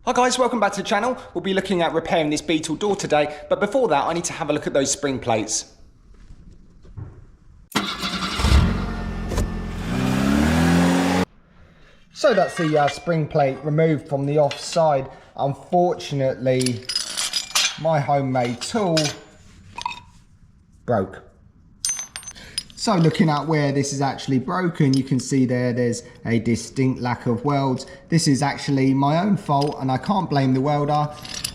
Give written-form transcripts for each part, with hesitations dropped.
Hi guys, welcome back to the channel. We'll be looking at repairing this Beetle door today, but before that I need to have a look at those spring plates. So that's the spring plate removed from the offside. Unfortunately, my homemade tool broke. So looking at where this is actually broken, you can see there's a distinct lack of welds. This is actually my own fault and I can't blame the welder.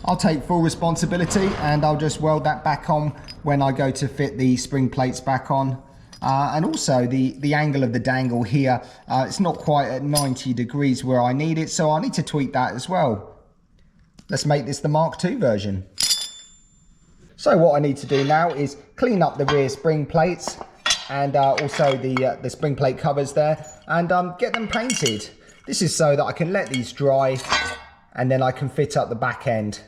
I'll take full responsibility and I'll just weld that back on when I go to fit the spring plates back on. And also the angle of the dangle here, it's not quite at 90 degrees where I need it, so I need to tweak that as well. Let's make this the Mark II version. So what I need to do now is clean up the rear spring plates and also the spring plate covers there, and get them painted. This is so that I can let these dry and then I can fit up the back end.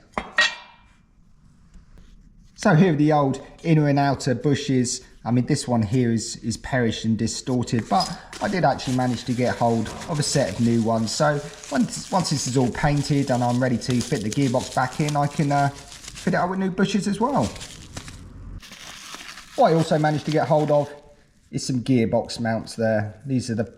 So here are the old inner and outer bushes. I mean, this one here is perished and distorted, but I did actually manage to get hold of a set of new ones. So once this is all painted and I'm ready to fit the gearbox back in, I can fit it up with new bushes as well. What I also managed to get hold of is some gearbox mounts there. These are the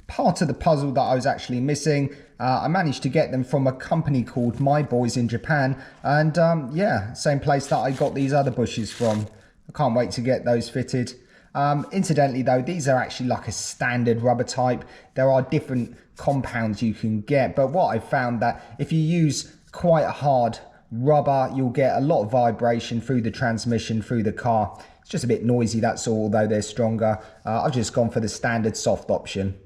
part of the puzzle that I was actually missing. I managed to get them from a company called My Boys in Japan, and yeah, same place that I got these other bushes from. I can't wait to get those fitted. Incidentally though, these are actually like a standard rubber type. There are different compounds you can get, but what I found that if you use quite a hard rubber, you'll get a lot of vibration through the transmission, through the car. It's just a bit noisy, that's all, although they're stronger. I've just gone for the standard soft option.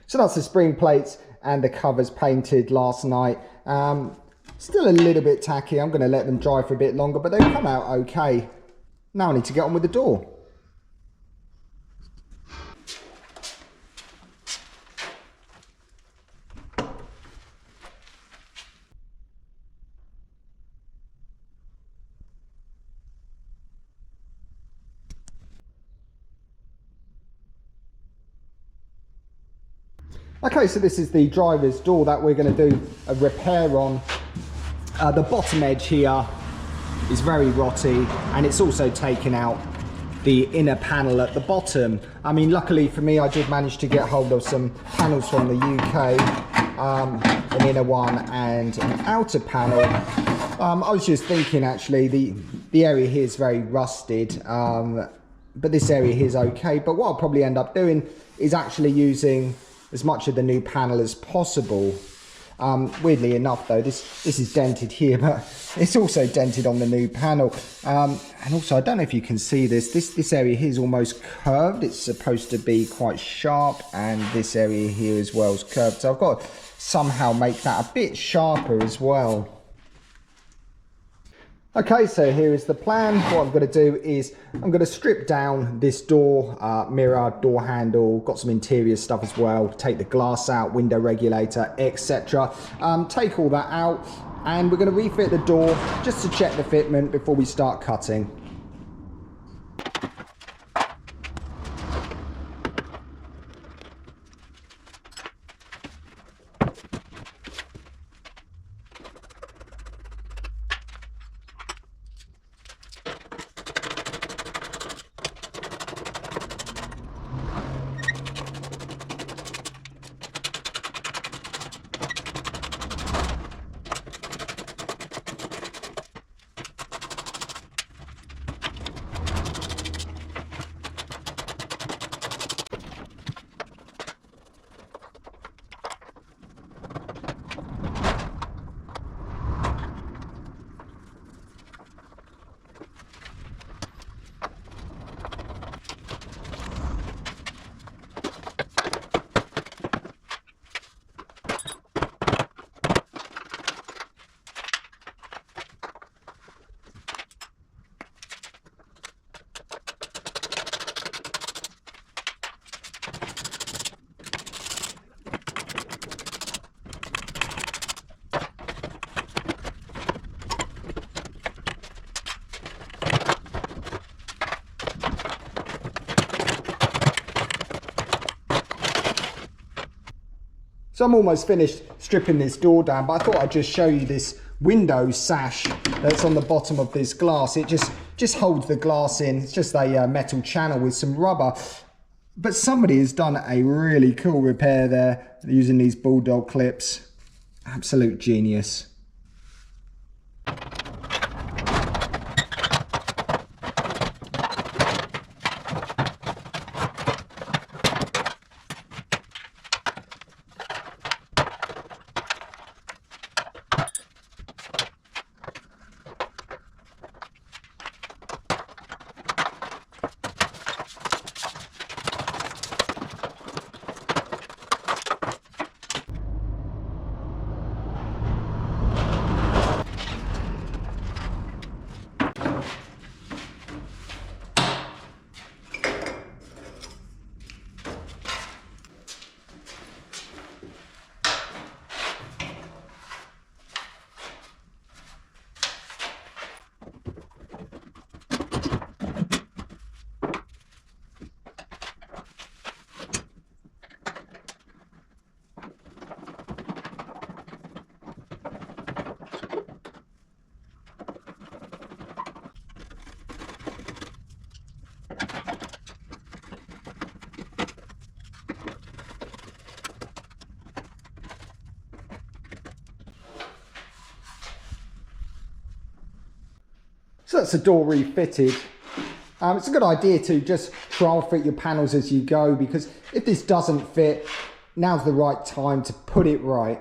So that's the spring plates and the covers painted last night. Still a little bit tacky. I'm going to let them dry for a bit longer, but they come out okay. Now I need to get on with the door. Okay, so this is the driver's door that we're going to do a repair on. The bottom edge here is very rotty, and it's also taken out the inner panel at the bottom. I mean, luckily for me, I did manage to get hold of some panels from the UK, an inner one and an outer panel. I was just thinking, actually, the area here is very rusted, but this area here is okay. But what I'll probably end up doing is actually using as much of the new panel as possible. Weirdly enough though, this is dented here, but it's also dented on the new panel. And also, I don't know if you can see this area here is almost curved. It's supposed to be quite sharp, and this area here as well is curved. So I've got to somehow make that a bit sharper as well. Okay, so here is the plan. What I'm going to do is I'm going to strip down this door, mirror, door handle, got some interior stuff as well, take the glass out, window regulator, etc. Take all that out, and we're going to refit the door just to check the fitment before we start cutting. So I'm almost finished stripping this door down, but I thought I'd just show you this window sash that's on the bottom of this glass. It just holds the glass in. It's just a metal channel with some rubber. But somebody has done a really cool repair there using these bulldog clips. Absolute genius. So that's the door refitted. It's a good idea to just trial fit your panels as you go, because if this doesn't fit, now's the right time to put it right.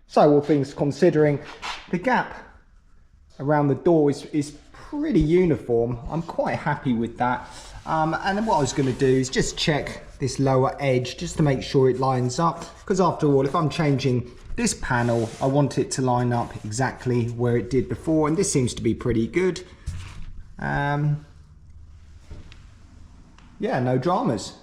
So all things considering, the gap around the door is pretty uniform. I'm quite happy with that. And then what I was going to do is just check this lower edge just to make sure it lines up, because after all, if I'm changing this panel, I want it to line up exactly where it did before, and this seems to be pretty good. Yeah, no dramas.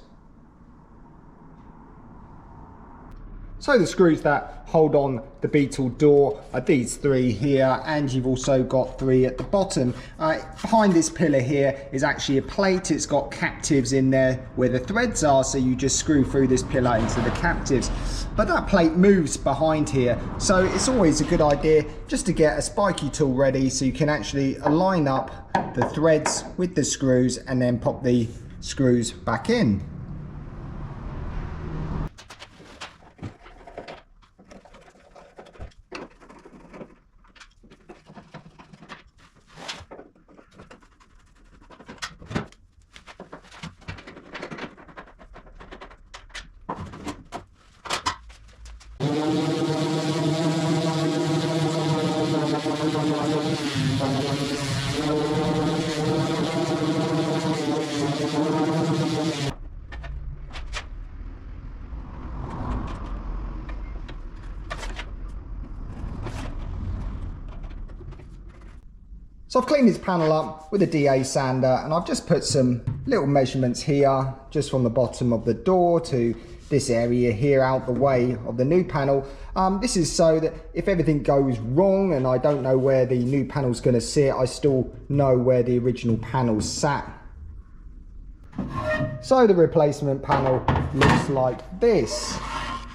So the screws that hold on the Beetle door are these three here, and you've also got three at the bottom. Behind this pillar here is actually a plate. It's got captives in there where the threads are, so you just screw through this pillar into the captives. But that plate moves behind here, so it's always a good idea just to get a spiky tool ready so you can actually align up the threads with the screws and then pop the screws back in. So I've cleaned this panel up with a DA sander, and I've just put some little measurements here, just from the bottom of the door to this area here out the way of the new panel. This is so that if everything goes wrong and I don't know where the new panel's going to sit, I still know where the original panel sat. So the replacement panel looks like this.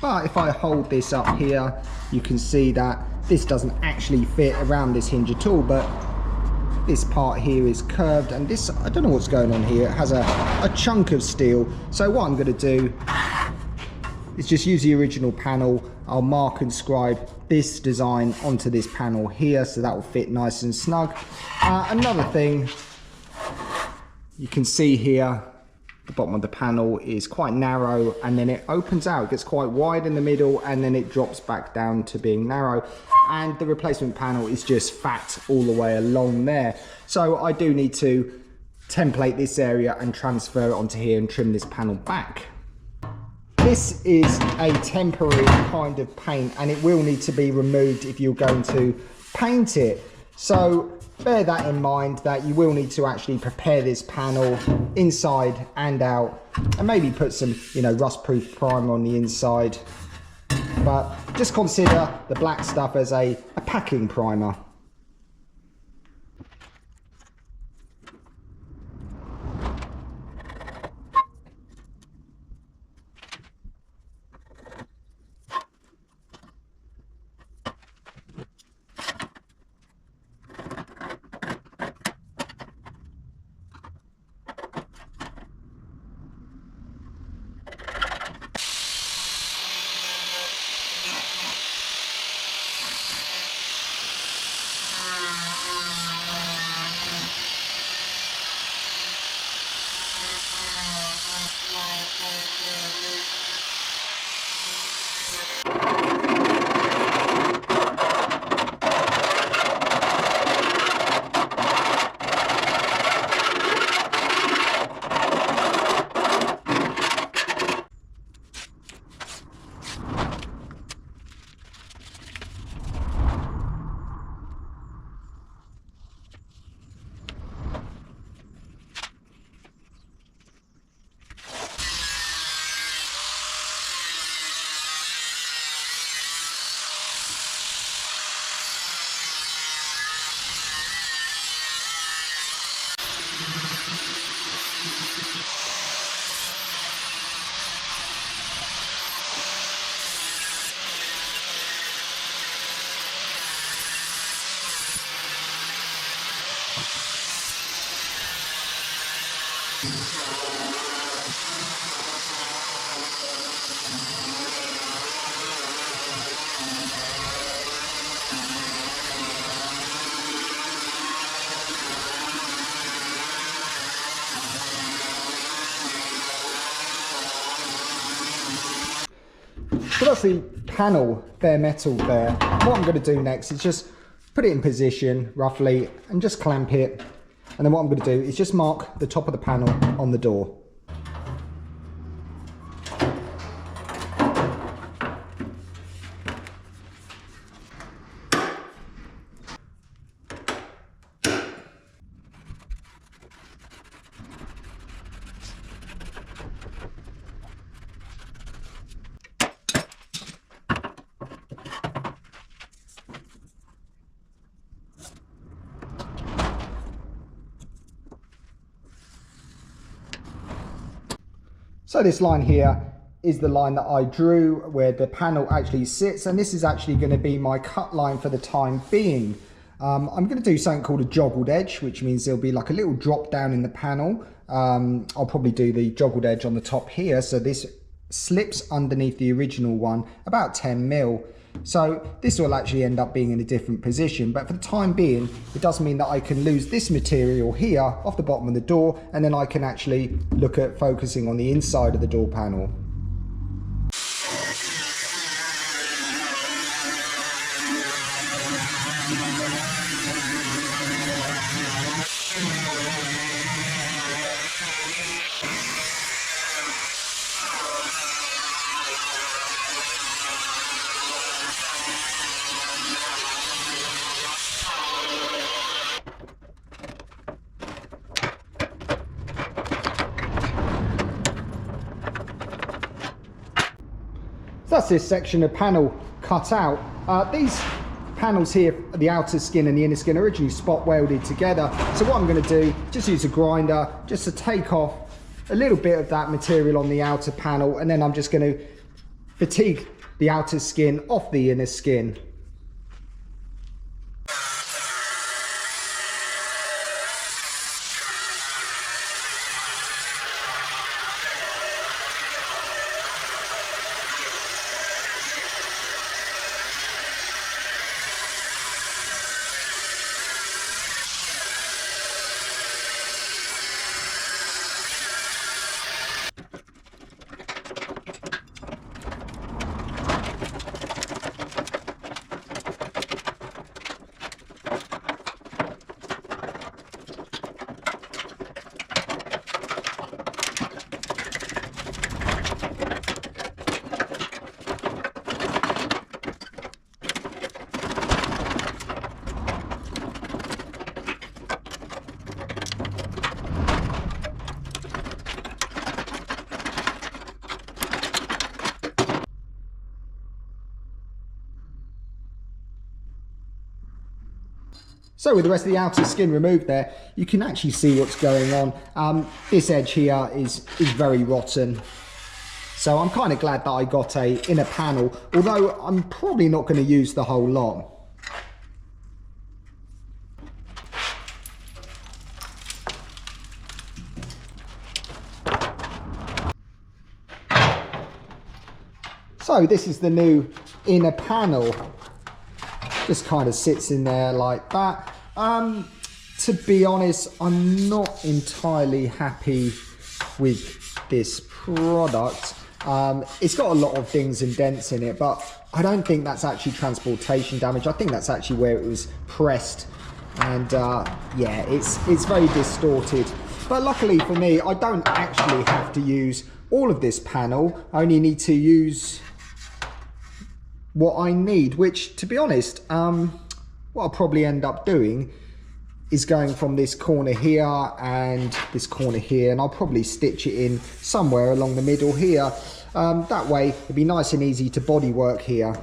But if I hold this up here, you can see that this doesn't actually fit around this hinge at all, but this part here is curved, and this, I don't know what's going on here, it has a chunk of steel. So what I'm going to do is just use the original panel. I'll mark and scribe this design onto this panel here, so that will fit nice and snug. Another thing, you can see here, the bottom of the panel is quite narrow, and then it opens out, it gets quite wide in the middle, and then it drops back down to being narrow. And the replacement panel is just fat all the way along there. So I do need to template this area and transfer it onto here and trim this panel back. This is a temporary kind of paint, and it will need to be removed if you're going to paint it. So bear that in mind, that you will need to actually prepare this panel inside and out, and maybe put some, you know, rust-proof primer on the inside. But just consider the black stuff as a packing primer. So that's the panel, bare metal there. What I'm going to do next is just put it in position roughly and just clamp it And then what I'm going to do is just mark the top of the panel on the door. So this line here is the line that I drew where the panel actually sits, and this is actually going to be my cut line for the time being. I'm going to do something called a joggled edge, which means there'll be like a little drop down in the panel. I'll probably do the joggled edge on the top here, so this slips underneath the original one about 10 mil. So this will actually end up being in a different position, but for the time being it does mean that I can lose this material here off the bottom of the door, and then I can actually look at focusing on the inside of the door panel. So that's this section of panel cut out. These panels here, the outer skin and the inner skin, are originally spot welded together. So what I'm going to do, just use a grinder just to take off a little bit of that material on the outer panel, and then I'm just going to fatigue the outer skin off the inner skin. So with the rest of the outer skin removed there, you can actually see what's going on. This edge here is very rotten. So I'm kind of glad that I got a inner panel, although I'm probably not going to use the whole lot. So this is the new inner panel. Just kind of sits in there like that. To be honest, I'm not entirely happy with this product. It's got a lot of dings and dents in it, but I don't think that's actually transportation damage. I think that's actually where it was pressed, and yeah, it's very distorted. But luckily for me, I don't actually have to use all of this panel. I only need to use what I need, which, to be honest, what I'll probably end up doing is going from this corner here and this corner here, and I'll probably stitch it in somewhere along the middle here. That way it'd be nice and easy to bodywork here.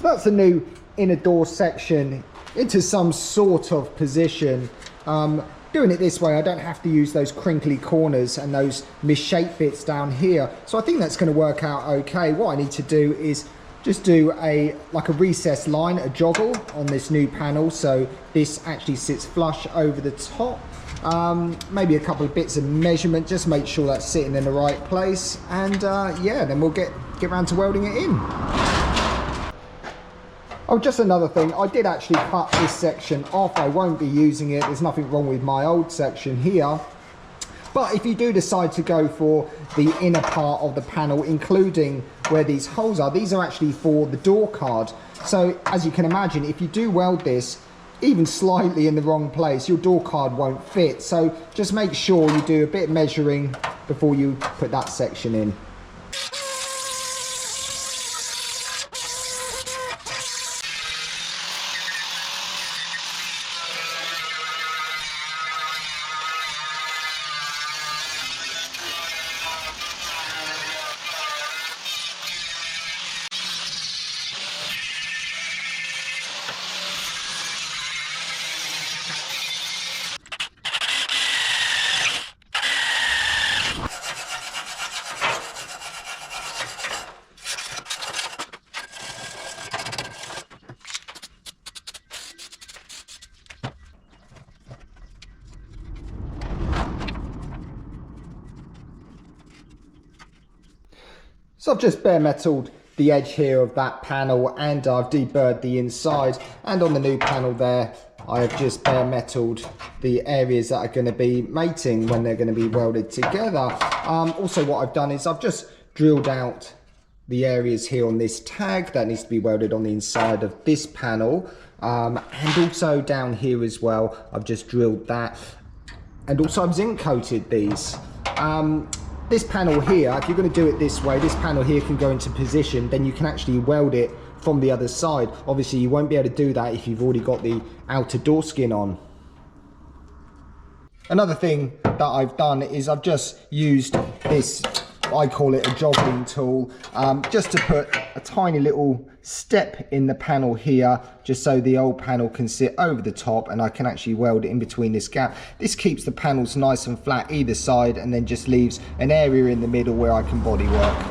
So that's a new inner door section into some sort of position. Doing it this way, I don't have to use those crinkly corners and those misshaped bits down here. So I think that's going to work out okay. What I need to do is just do like a recessed line, a joggle on this new panel, so this actually sits flush over the top. Maybe a couple of bits of measurement, just make sure that's sitting in the right place, and yeah, then we'll get around to welding it in. Oh, just another thing, I did actually cut this section off. I won't be using it. There's nothing wrong with my old section here. But if you do decide to go for the inner part of the panel, including where these holes are, these are actually for the door card. So as you can imagine, if you do weld this even slightly in the wrong place, your door card won't fit. So just make sure you do a bit of measuring before you put that section in. So I've just bare metaled the edge here of that panel, and I've deburred the inside, and on the new panel there I have just bare metaled the areas that are going to be mating when they're going to be welded together. Also what I've done is I've just drilled out the areas here on this tag that needs to be welded on the inside of this panel, and also down here as well I've just drilled that, and also I've zinc coated these. This panel here, if you're going to do it this way, this panel here can go into position, then you can actually weld it from the other side. Obviously you won't be able to do that if you've already got the outer door skin on. Another thing that I've done is I've just used this, I call it a joggling tool, just to put a tiny little step in the panel here, just so the old panel can sit over the top and I can actually weld it in between this gap. This keeps the panels nice and flat either side, and then just leaves an area in the middle where I can body work.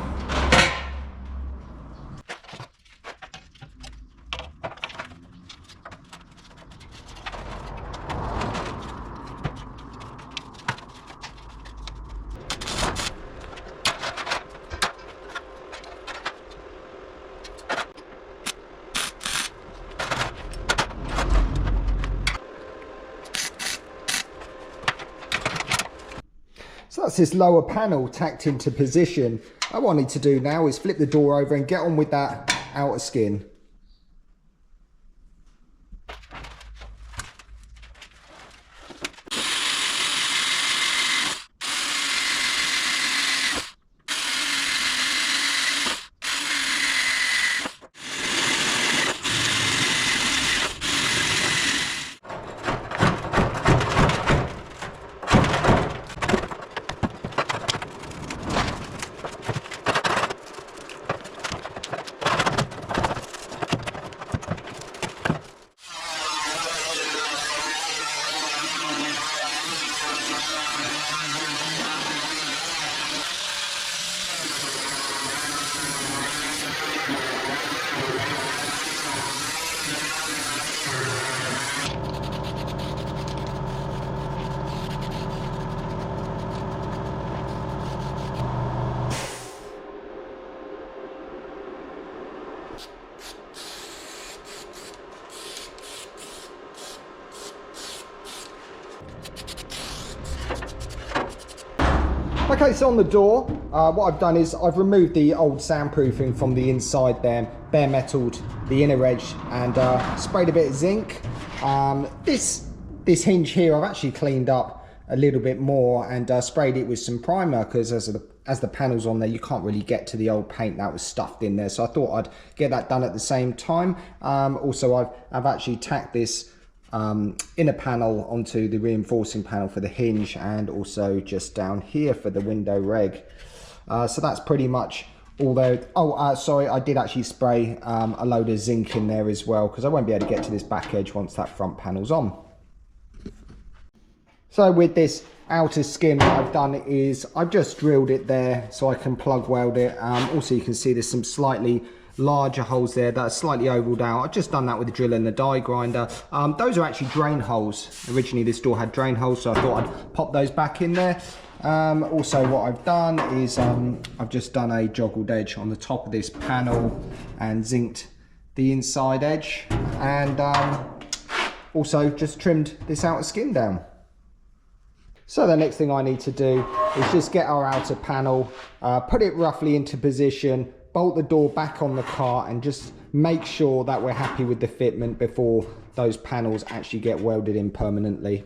So that's this lower panel tacked into position. What I need to do now is flip the door over and get on with that outer skin. Okay, so on the door, what I've done is I've removed the old soundproofing from the inside there, bare metaled the inner edge, and sprayed a bit of zinc. This hinge here I've actually cleaned up a little bit more and sprayed it with some primer, because as the panel's on there you can't really get to the old paint that was stuffed in there, so I thought I'd get that done at the same time. Also I've actually tacked this inner panel onto the reinforcing panel for the hinge, and also just down here for the window reg. So that's pretty much Although, sorry, I did actually spray a load of zinc in there as well, because I won't be able to get to this back edge once that front panel's on. So with this outer skin, what I've done is I've just drilled it there so I can plug weld it. Also, you can see there's some slightly larger holes there that are slightly ovaled out. I've just done that with the drill and the die grinder. Those are actually drain holes. Originally this door had drain holes, so I thought I'd pop those back in there. Also what I've done is I've just done a joggled edge on the top of this panel and zinced the inside edge, and also just trimmed this outer skin down. So the next thing I need to do is just get our outer panel, put it roughly into position, bolt the door back on the car, and just make sure that we're happy with the fitment before those panels actually get welded in permanently.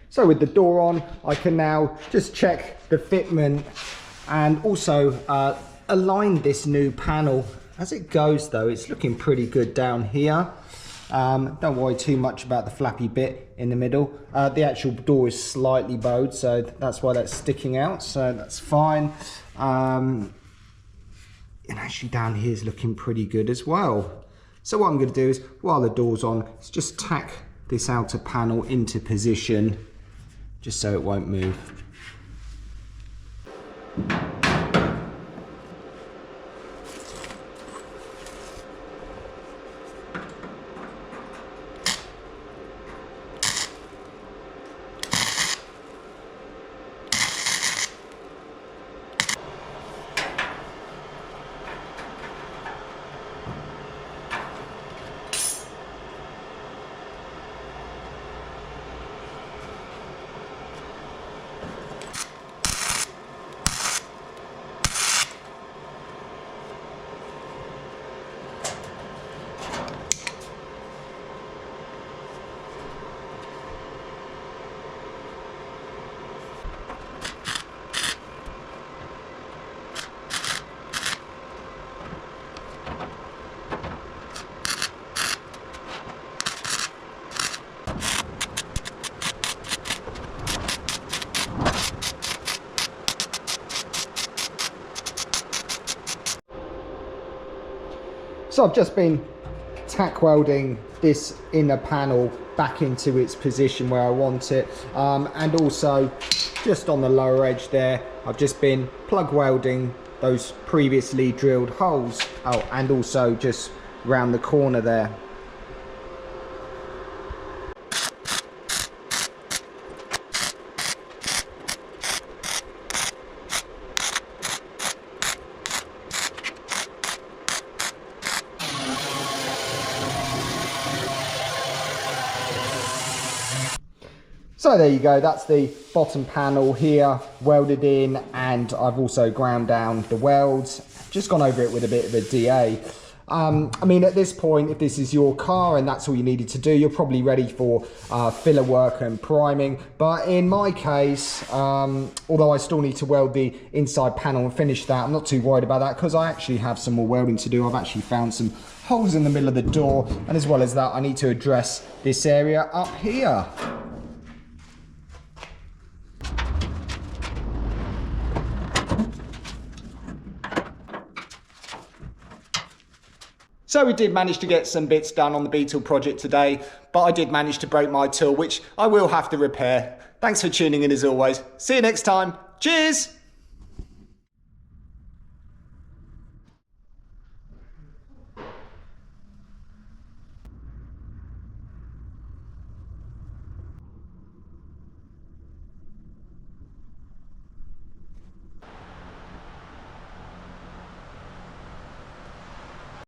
So with the door on, I can now just check the fitment and also align this new panel. As it goes though, it's looking pretty good down here. Don't worry too much about the flappy bit in the middle. The actual door is slightly bowed, so that's why that's sticking out, so that's fine. And actually down here is looking pretty good as well. So what I'm going to do is, while the door's on, is just tack this outer panel into position, just so it won't move. So I've just been tack welding this inner panel back into its position where I want it, and also just on the lower edge there I've just been plug welding those previously drilled holes. Oh, and also just round the corner there. So there you go, that's the bottom panel here welded in, and I've also ground down the welds, just gone over it with a bit of a DA. I mean, at this point, if this is your car and that's all you needed to do, you're probably ready for filler work and priming. But in my case, although I still need to weld the inside panel and finish that, I'm not too worried about that because I actually have some more welding to do. I've actually found some holes in the middle of the door, and as well as that, I need to address this area up here. So we did manage to get some bits done on the Beetle project today, but I did manage to break my tool, which I will have to repair. Thanks for tuning in as always. See you next time. Cheers!